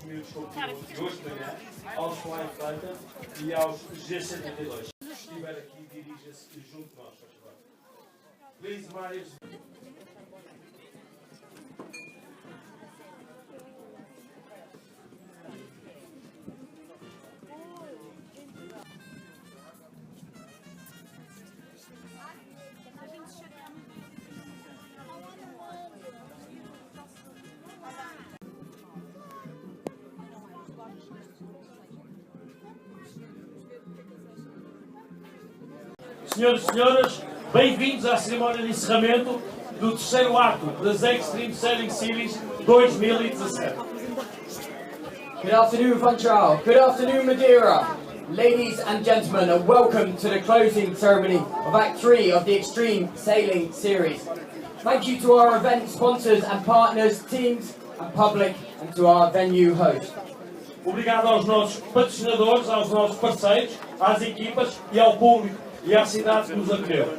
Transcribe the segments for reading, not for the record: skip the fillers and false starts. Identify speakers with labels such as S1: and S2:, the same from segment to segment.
S1: miúdos que hoje de manhã, aos Flying Phantom e aos G72. Se estiver aqui, dirija-se junto de nós, por favor. Please, Marius. Senhoras e senhores, bem-vindos à cerimónia de encerramento do terceiro ato das Extreme Sailing Series 2017.
S2: Good afternoon, Funchal. Good afternoon, Madeira. Ladies and gentlemen, and welcome to the closing ceremony of Act 3 of the Extreme Sailing Series. Thank you to our event sponsors and partners, teams and public, and to our venue host.
S1: Obrigado aos nossos patrocinadores, aos nossos parceiros, às equipas e ao público e à cidade que nos acolheu.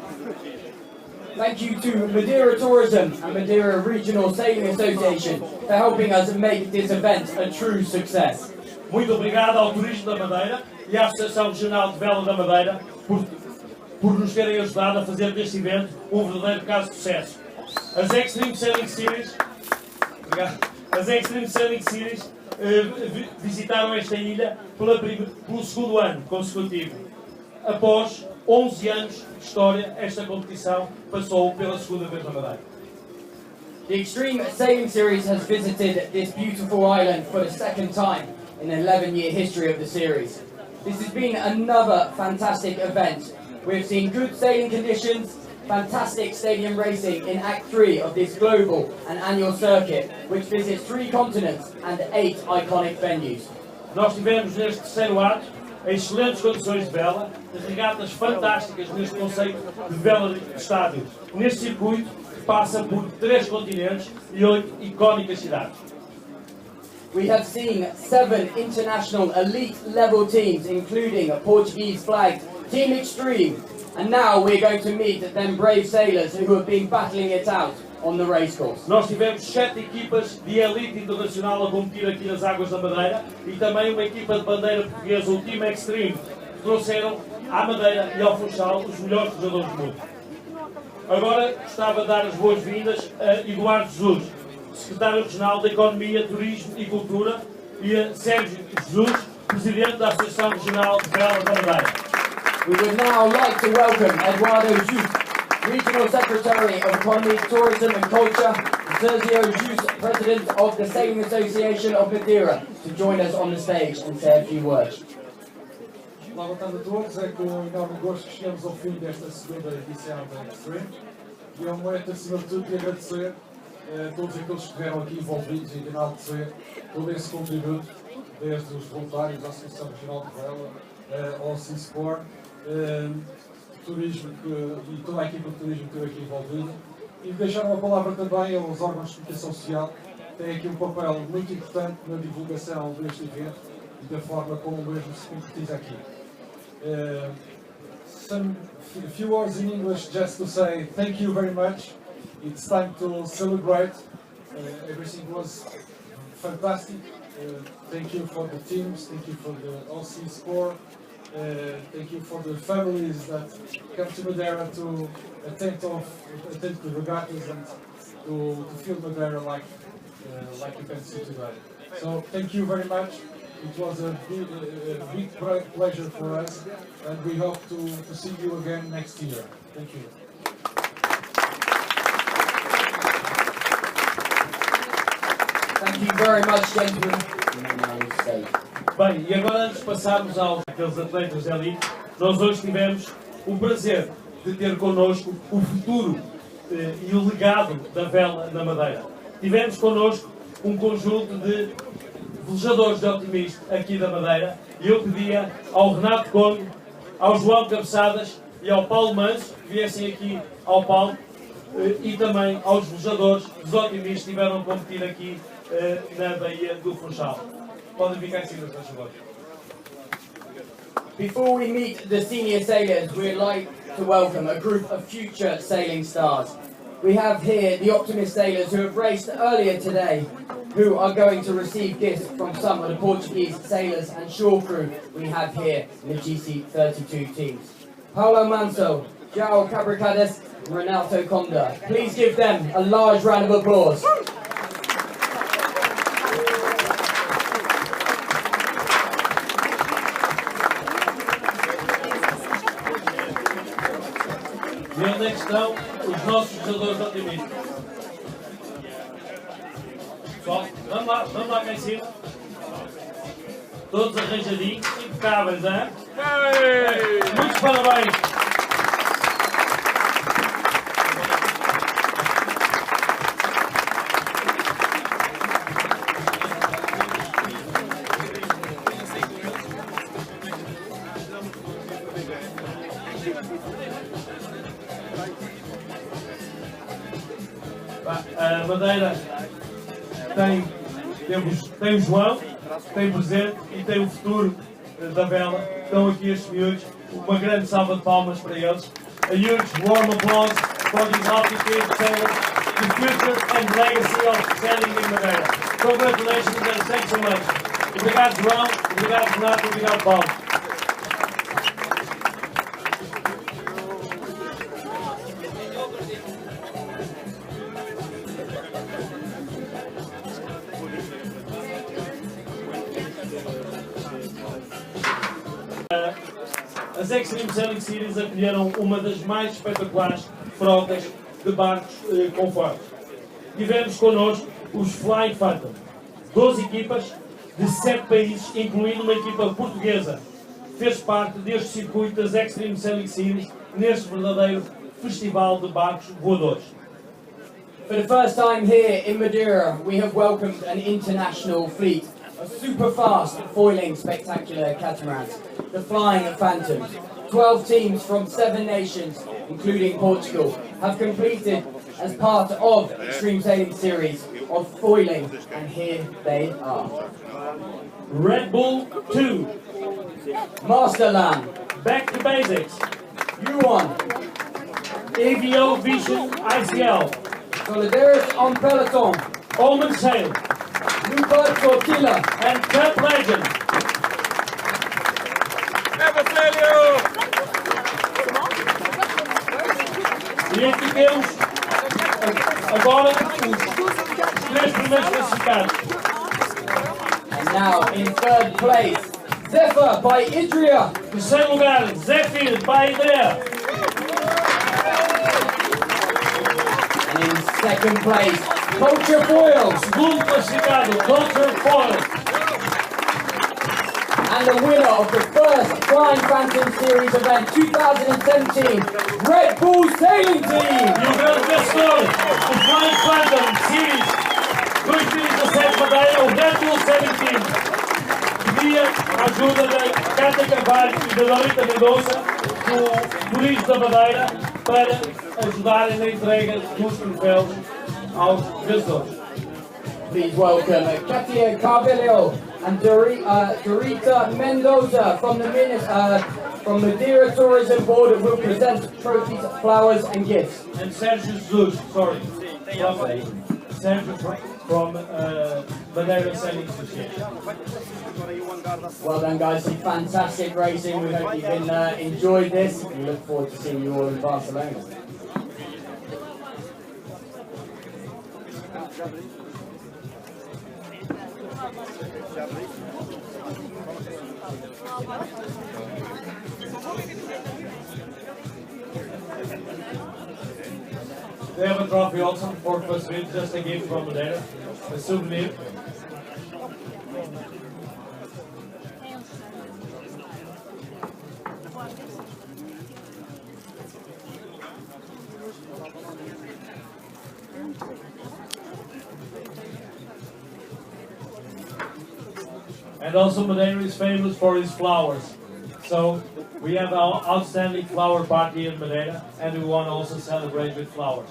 S2: Thank you to Madeira Tourism and Madeira Regional Sailing Association for helping us make this event a true success.
S1: Muito obrigado ao Turismo da Madeira e à Associação Regional de Vela da Madeira por nos terem ajudado a fazer deste evento um verdadeiro caso de sucesso. As Extreme Sailing Series, visitaram esta ilha pelo segundo ano consecutivo. Após 11 anos de história, esta competição passou pela segunda vez na Madeira.
S2: The Extreme Sailing Series has visited this beautiful island for the second time in the 11-year history of the series. This has been another fantastic event. We've seen good sailing conditions, fantastic stadium racing in Act 3 of this global and annual circuit, which visits 3 continents and 8 iconic venues.
S1: Nós tivemos neste terceiro ato excelentes condições de vela, regatas fantásticas neste conceito de vela de estádio, neste circuito que passa por 3 continentes e 8 icónicas cidades.
S2: We have seen 7 international elite level teams, including a Portuguese flagged Team Extreme, and now we're going to meet them brave sailors who have been battling it out on the racecourse.
S1: Nós tivemos 7 equipas de elite internacional a competir aqui nas águas da Madeira e também uma equipa de bandeira portuguesa, o Team Extreme, que trouxeram à Madeira e ao Funchal os melhores jogadores do mundo. Agora gostava de dar as boas-vindas a Eduardo Jesus, secretário regional da Economia, Turismo e Cultura, e a Sérgio Jesus, presidente da Associação Regional de Vela da Madeira.
S2: We would now like to welcome Eduardo Jus, Regional Secretary of Economy, Tourism and Culture, and Sergio Jus, President of the Sailing Association of Madeira, to join us on the stage and say a few words.
S3: Olá, boa tarde a todos. É com enorme gosto que chegamos ao fim desta segunda edição da Extreme. E é um momento, acima de tudo, de agradecer a todos aqueles que estiveram aqui envolvidos e de enaltecer todo esse contributo, desde os voluntários, à Associação Regional de Vela, ao CISPOR, turismo e toda a equipa de turismo que esteve aqui envolvida, e deixar uma palavra também aos órgãos de comunicação social, que têm aqui um papel muito importante na divulgação deste evento e da forma como o mesmo se concretiza aqui. A few words in English just to say thank you very much. It's time to celebrate. Everything was fantastic. Thank you for the teams, thank you for the OC Sport. Thank you for the families that come to Madeira to attend to the regattas and to feel Madeira like you can see today. So thank you very much. It was a big pleasure for us, and we hope to see you again next year. Thank you.
S2: Thank you very much, gentlemen. You may now stay.
S1: Bem, e agora antes de passarmos àqueles atletas de elite, nós hoje tivemos o prazer de ter connosco o futuro e o legado da vela na Madeira. Tivemos connosco um conjunto de velejadores de otimista aqui da Madeira e eu pedia ao Renato Conde, ao João Cabeçadas e ao Paulo Manso que viessem aqui ao palco e também aos velejadores dos otimistas que estiveram a competir aqui na baía do Funchal. Podem ficar em cima, por favor.
S2: Before we meet the senior sailors, we'd like to welcome a group of future sailing stars. we have here the optimist sailors who have raced earlier today, who are going to receive gifts from some of the Portuguese sailors and shore crew we have here in the GC32 teams. Paulo Manso, João Cabricades, and Renato Conda. Please give them a large round of applause.
S1: E onde é que estão os nossos jogadores otimistas? Pessoal, vamos lá cá em cima. Todos arranjadinhos, impecáveis, hein? Muitos parabéns! A Madeira tem o João, tem o presente e tem o futuro da vela. Estão aqui estes miúdos. Uma grande salva de palmas para eles. A huge warm applause for these African sailors, the future and legacy of sailing in Madeira. Congratulations and thanks so much. Obrigado, João. Obrigado, Renato. Obrigado, Paulo. As Extreme Sailing Series acolheram uma das mais espetaculares frotas de barcos confortos. Tivemos connosco os Flying Fantasmas, 12 equipas de 7 países, incluindo uma equipa portuguesa. Fez parte deste circuito das Extreme Sailing Series neste verdadeiro festival de barcos voadores.
S2: For the first time here in Madeira, we have welcomed an international fleet of super fast foiling spectacular catamarans, the Flying Phantoms. 12 teams from 7 nations, including Portugal, have completed as part of Extreme Sailing Series of foiling, and here they are.
S1: Red Bull 2,
S2: Masterland,
S1: Back to Basics,
S2: U1,
S1: AVO Vision ICL,
S2: Solidaris on Peloton,
S1: Omen Sail,
S2: Newport Tortilla,
S1: and Cup Legend.
S4: Never failure!
S1: E aqui temos agora os 3 primeiros classificados.
S2: and now in third place, Zephyr by Idria.
S1: Terceiro lugar, Zephyr, baía.
S2: And in second place, Culture Foils.
S1: Segundo classificado, Culture Foil.
S2: And the winner of the first Flying Phantom Series event 2017, Red Bull Sailing Team.
S1: E o grande vencedor do Flying Phantom Series 2017 Madeira, o Red Bull Sailing Team. Pedia a ajuda da Cátia Carvalho e da Dorita Mendonça, do Turistas da Madeira, para ajudarem na entrega dos troféus aos vencedores.
S2: Please welcome Katia Carvalho and Dorita Mendoza from the Madeira Tourism Board, who will present trophies, flowers and gifts.
S1: And Sérgio Jesus, sorry, Sérgio from Madeira Sailing Association.
S2: Well done, guys, some fantastic racing. We hope you've enjoyed this. We look forward to seeing you all in Barcelona.
S1: They have a trophy also for first win, just a gift from Madeira, a souvenir. And also Madeira is famous for its flowers. So we have our outstanding flower party in Madeira, and we want to also celebrate with flowers.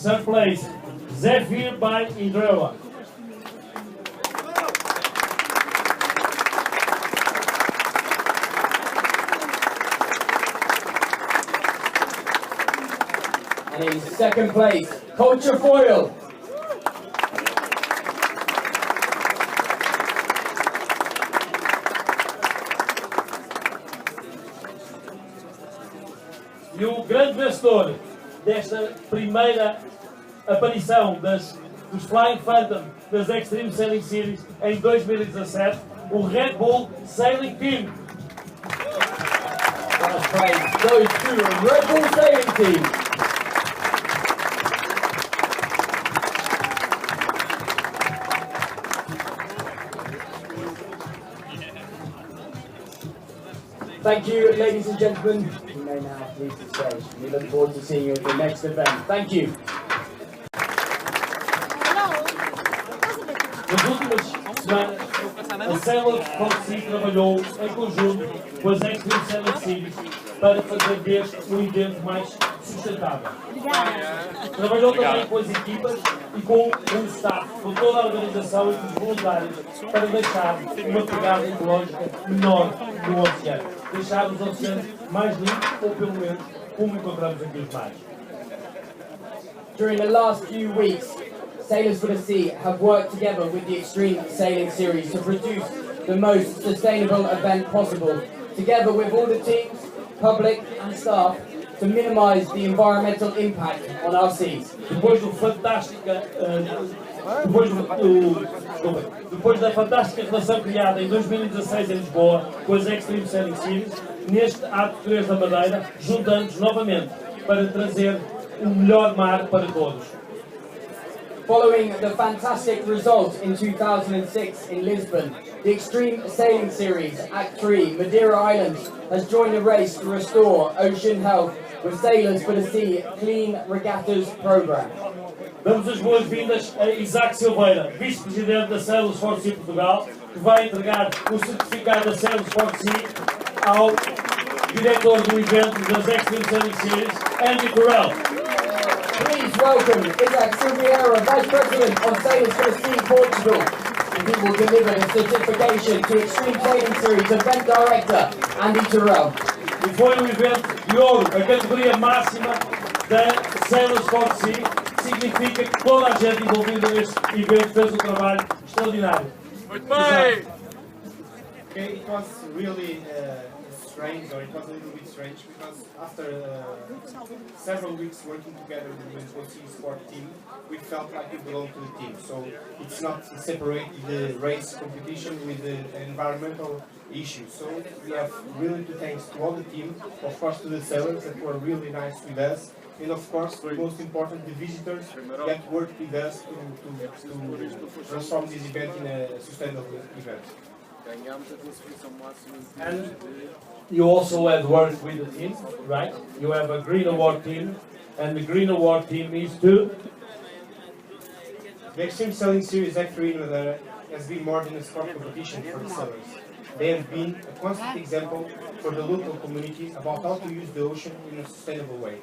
S1: third place, Zephyr by Indrella.
S2: And in second place, Culture Foil.
S1: E o grande vencedor desta primeira aparição dos Flying Phantom das Extreme Sailing Series em 2017, o Red Bull Sailing Team.
S2: First praise goes to Red Bull Sailing Team. Thank you, ladies and gentlemen. You may now leave the stage. We look forward to seeing you at the next event. Thank you.
S1: Nas últimas semanas, a Sailors Foxy trabalhou em conjunto com as Extreme Sailing Series para fazer deste um evento mais sustentável. Trabalhou também com as equipas e com o staff, com toda a organização e com os voluntários para deixar uma pegada ecológica menor no oceano. Deixar os oceanos mais limpos, ou pelo menos como encontramos aqui os mares.
S2: During the last few weeks, Sailors for the Sea have worked together with the Extreme Sailing Series to produce the most sustainable event possible, together with all the teams, public and staff, to minimise the environmental impact on our seas.
S1: Depois da fantástica relação criada em 2016 em Lisboa com as Extreme Sailing Series, neste ato 3 da Madeira, juntamos novamente para trazer o melhor mar para todos.
S2: Following the fantastic result in 2006 in Lisbon, the Extreme Sailing Series Act 3 Madeira Islands has joined the race to restore ocean health with Sailors for the Sea Clean Regattas Programme.
S1: Damos as boas-vindas a Isaac Silveira, vice-presidente da Sailors for the Sea Portugal, que vai entregar o certificado da Sailors for the Sea ao diretor do evento das Extreme Sailing Series, Andy Correll.
S2: Please welcome Isaac Silveira, Vice President of Sailors for the Sea Portugal, and he will deliver the certification to Extreme Sailing Series Event Director, Andy Terrell.
S1: E foi um evento de ouro, a categoria máxima da Sailors for the Sea, significa que toda a gente envolvida neste evento fez um trabalho extraordinário.
S4: Muito bem!
S5: Okay, it was really strange, or it was a little bit strange, because after several weeks working together with the Sea Sport team, we felt like we belong to the team. So it's not separate the race competition with the environmental issues. So we have really to thanks to all the team, of course to the sailors that were really nice with us, and of course, the most important, the visitors that worked with us to transform this event in a sustainable event.
S1: And you also had worked with the team, right? You have a Green Award team, and the Green Award team is to...
S5: The Extreme Sailing Series Act 3 in Madeira has been more than a sport competition for the sailors. They have been a constant example for the local community about how to use the ocean in a sustainable way.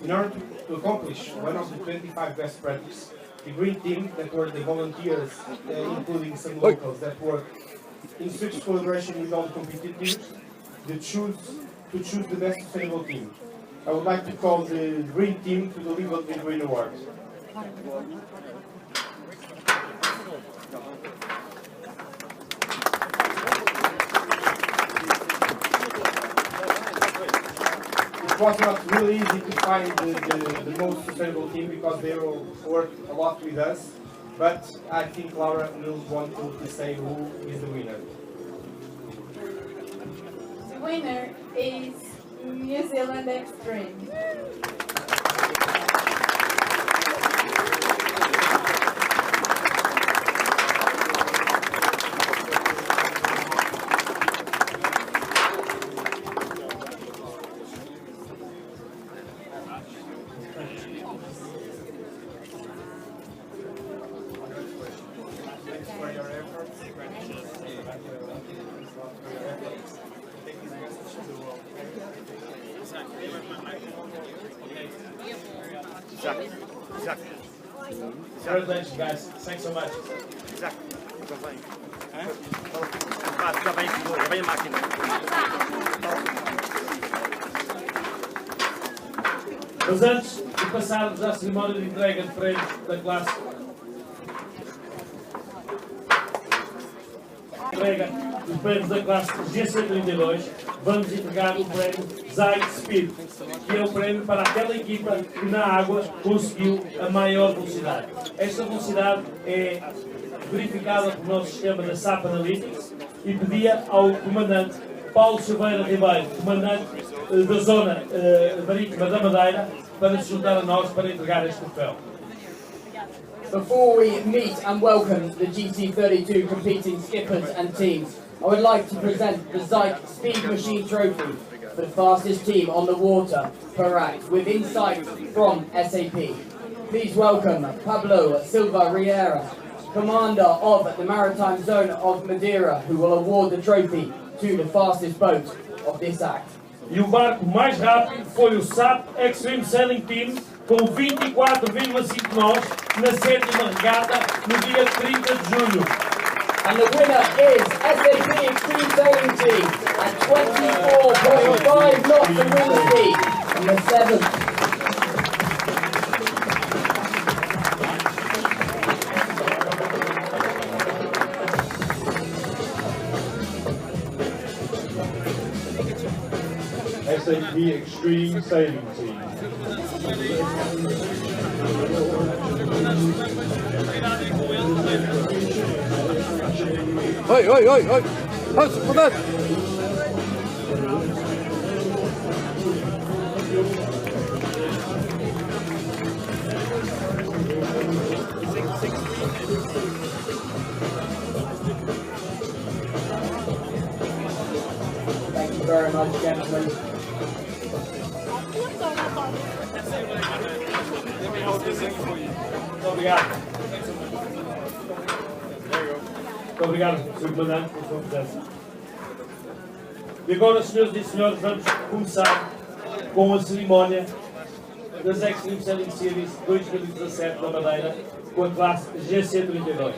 S5: In order to accomplish one of the 25 best practices, the Green Team, that were the volunteers, including some locals that work in strict collaboration with all the competitors, to choose the best sustainable team. I would like to call the Green Team to deliver the Green Award. It was not really easy to find the most sustainable team because they all worked a lot with us, but I think Laura will want to say who is the winner.
S6: The winner is New Zealand Extreme.
S4: Exactly.
S1: Congratulations, guys. Thanks so much.
S4: Já vem a máquina.
S1: Mas antes de passarmos à cerimónia de entrega de prémios da classe, entrega dos prémios da classe GC32, vamos entregar o prémio Zai Speed, que é o prémio para aquela equipa que na água conseguiu a maior velocidade. Esta velocidade é verificada pelo nosso sistema da SAP Analytics e pedia ao comandante Paulo Silveira Ribeiro, comandante da zona marítima da Madeira, para se juntar a nós para entregar este troféu.
S2: Before we meet and welcome the GC32 competing skippers and teams, I would like to present the Zyke Speed Machine Trophy for the fastest team on the water per act, with insight from SAP. Please welcome Pablo Silva Riera, commander of the Maritime Zone of Madeira, who will award the trophy to the fastest boat of this act.
S1: E o barco mais rápido foi o SAP Extreme Sailing Team, com 24,5 nós, na 7ª regata, no dia 30 de julho.
S2: And the winner is SAP Extreme Sailing Team at 24.5 knots of wind speed from the 7th.
S1: SAP Extreme Sailing Team.
S7: Oi, oi, oi, oi! Passa, cuidado!
S2: Thank you very much, gentlemen.
S1: Muito obrigado. Muito obrigado, Sr. Comandante, pela sua presença. E agora, senhoras e senhores, vamos começar com a cerimónia das Extreme Sailing Series 2017 da Madeira, com a classe GC32.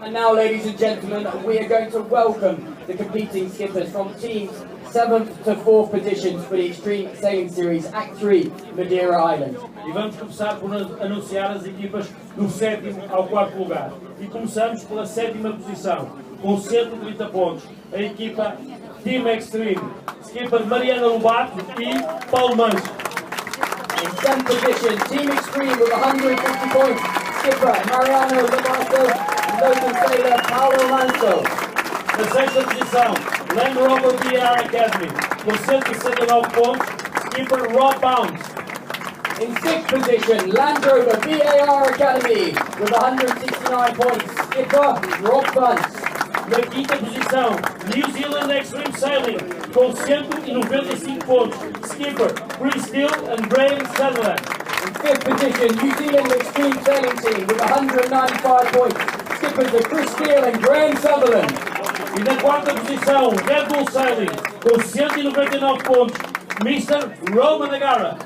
S2: And now, ladies and gentlemen, we are going to welcome the competing skippers from teams 7th to 4th positions for the Extreme Sailing Series Act 3, Madeira Island.
S1: E vamos começar por anunciar as equipas do 7º ao 4º lugar. E começamos pela 7ª posição, com 130 pontos. A equipa Team Extreme, skipper Mariana Lobato e Paulo Mancho.
S2: In 10th position, Team Extreme with 150 points, skipper Mariano Lobato and local sailor Paulo Manso.
S1: Na 6ª posição, Land Rover BR Academy, com 169 pontos, skipper Rob Bounds.
S2: In 6th position, Land Rover BAR Academy with 169 points, skipper Rob Bunce.
S1: Na 5ª posição, New Zealand Extreme Sailing, com 195 pontos, skipper Chris Steele and Graham Sutherland.
S2: In 5th position, New Zealand Extreme Sailing Team with 195 points, skippers are Chris Steele and Graham Sutherland.
S1: E na 4ª posição, Red Bull Sailing, com 199 pontos, Mr. Roman Agara.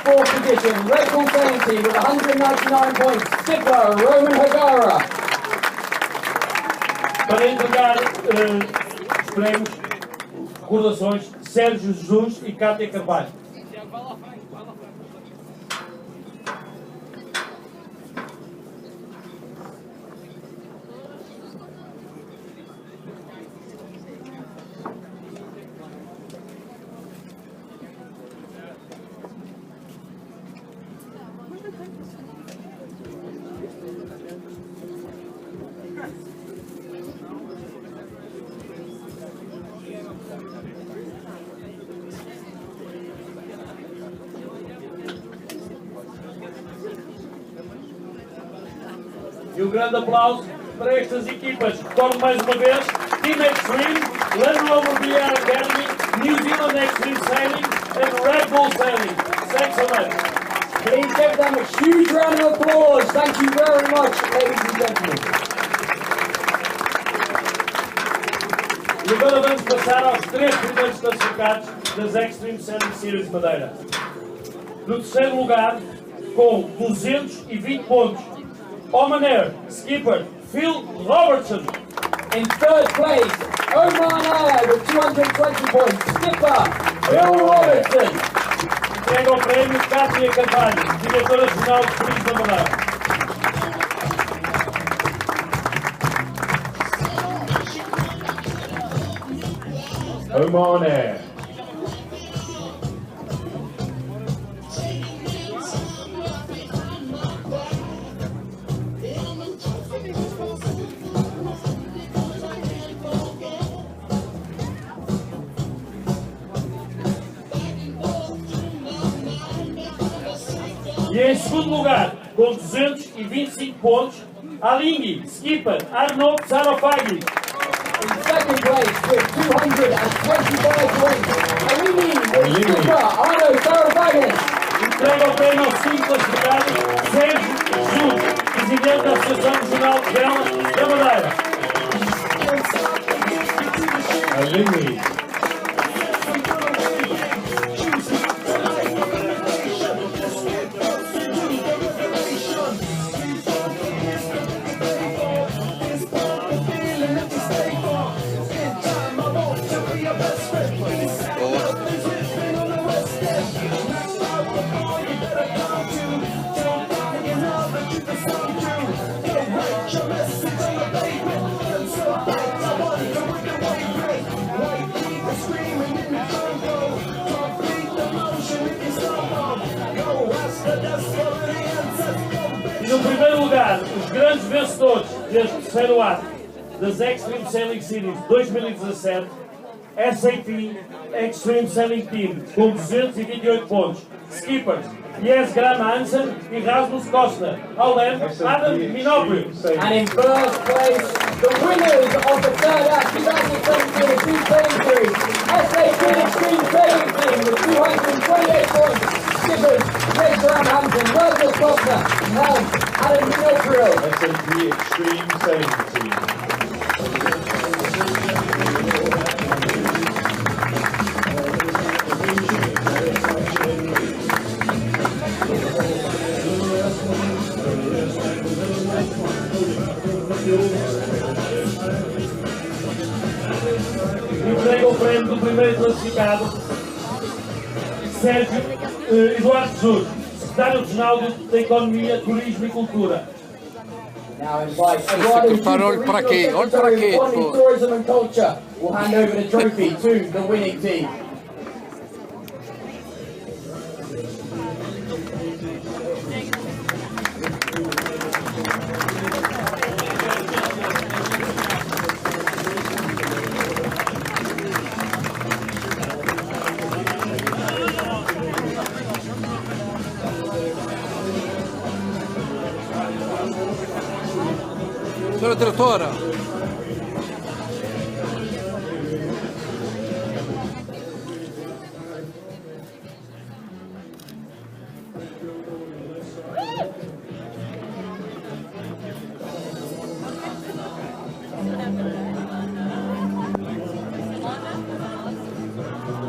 S2: 4th position, Red Bull Sailing Team with 199 points, skipper Roman Hagara.
S1: Para entregar os prémios, recordações, Sérgio Jesus e Cátia Carvalho. E um grande aplauso para estas equipas. Recordo mais uma vez, Team Extreme, Land Rover BR Academy, New Zealand Extreme Sailing and Red Bull Sailing. Thanks so much.
S2: Please give them a huge round of applause. Thank you very much, ladies and gentlemen.
S1: E agora vamos passar aos 3 primeiros classificados das Extreme Sailing Series Madeira. No terceiro lugar, com 220 pontos. Omaner, skipper, Phil Robertson.
S2: In third place, Omaner with 220 points. Skipper, Phil Robertson.
S1: Entrega o prémio Cátia Carvalho, diretora regional de Turismo da Madeira. Omaner. E em segundo lugar, com 225 pontos, Aling, skipper, Arno Zarofagi.
S2: In second place with 225 points, alegre, skipper, Arno Zarofagi.
S1: Entrega o prémio ao segundo classificado, Julho, presidente da Associação Regional de Vela da Madeira. Alegre. E no primeiro lugar, os grandes vencedores deste terceiro ato das Extreme Sailing Series 2017, SAP Extreme Sailing Team, com 228 pontos. Skippers, Jens Graham Hansen e Rasmus Costa. Além, Adam Minopri.
S2: And in first place, the winners of the third act 2017 Extreme Sailing Series, SAP Extreme Sailing Team with 228 points. Skippers, Jens Graham Hansen, Rasmus Costa, and Adam Minopri.
S1: SAP Extreme Sailing Team. Entrega o prémio do primeiro classificado, Sérgio Eduardo Jesus, secretário regional da Economia, Turismo e Cultura.
S2: Now invite Eduardo
S7: Olha para aqui, olha para aqui.
S2: Tourism and Culture will hand over the trophy to the winning team.
S7: Senhora diretora.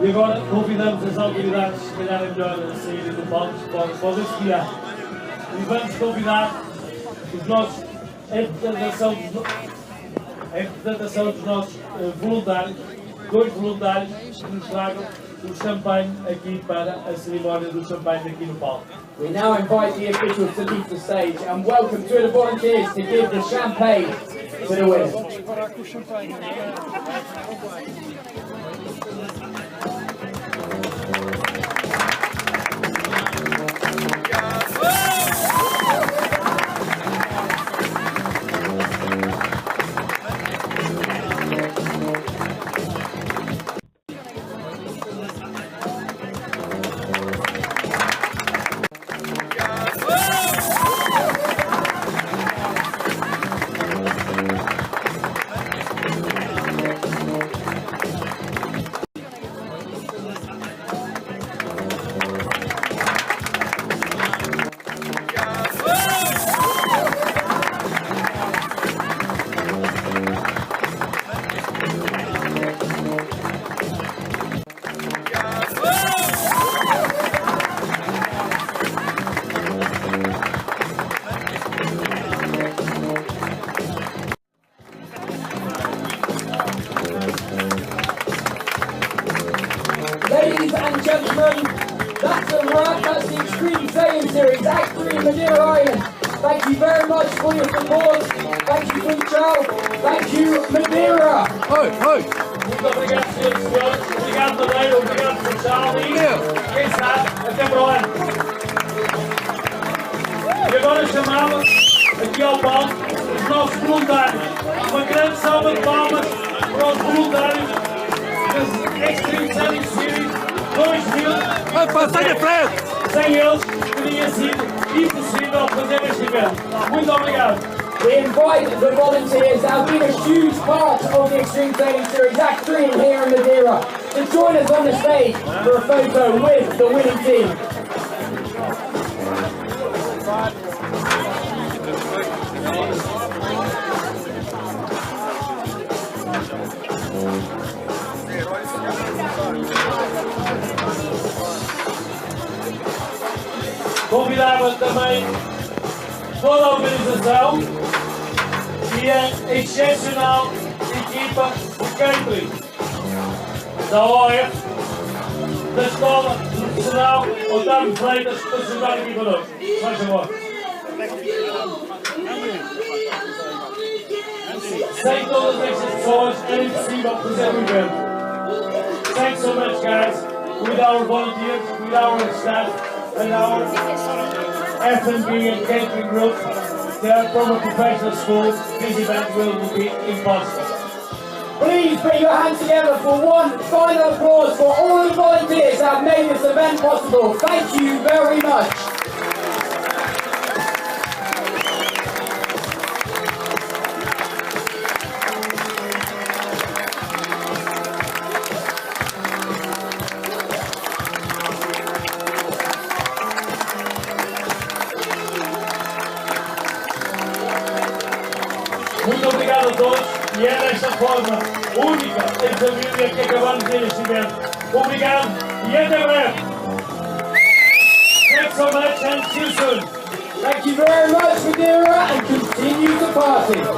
S1: E agora convidamos as autoridades, se calhar é melhor saírem do palco, podem se guiar. E vamos convidar os nossos, em representação dos nossos voluntários, 2 voluntários que nos tragam o champanhe aqui para a cerimónia do champanhe aqui no palco.
S2: We now invite the officials to leave the stage and welcome 2 of the volunteers to give the champagne to the winners.
S7: Oi, oi.
S1: Muito obrigado, senhoras e senhores. Obrigado, Madeira. Obrigado, Funchal. E quem sabe, até para o ano. E agora chamava aqui ao palco os nossos voluntários. Uma grande salva de palmas para os voluntários das Extreme Selling Series 2000.
S7: Vai passar de frente.
S1: Sem eles, teria sido impossível fazer este evento. Muito obrigado.
S2: We invite the volunteers that have been a huge part of the Extreme Training Series Act 3 here in Madeira to join us on the stage for a photo with the winning team.
S1: Convidava também toda a organização e a excepcional equipa de catering da OF, da Escola Profissional Otávio Freitas, para se juntar aqui connosco. Faz favor. Sem todas estas pessoas era impossível fazer o evento. Thanks so much, guys, with our volunteers, with our staff, and our F&B and catering group. They are from a professional school. This event will be impossible.
S2: Please put your hands together for one final applause for all the volunteers that have made this event possible. Thank you very much.
S1: Muito obrigado a todos e é desta forma única em família que acabamos de ter este evento. Obrigado e até breve. Thanks so much and see you soon.
S2: Thank you very much, Madeira, and continue to party.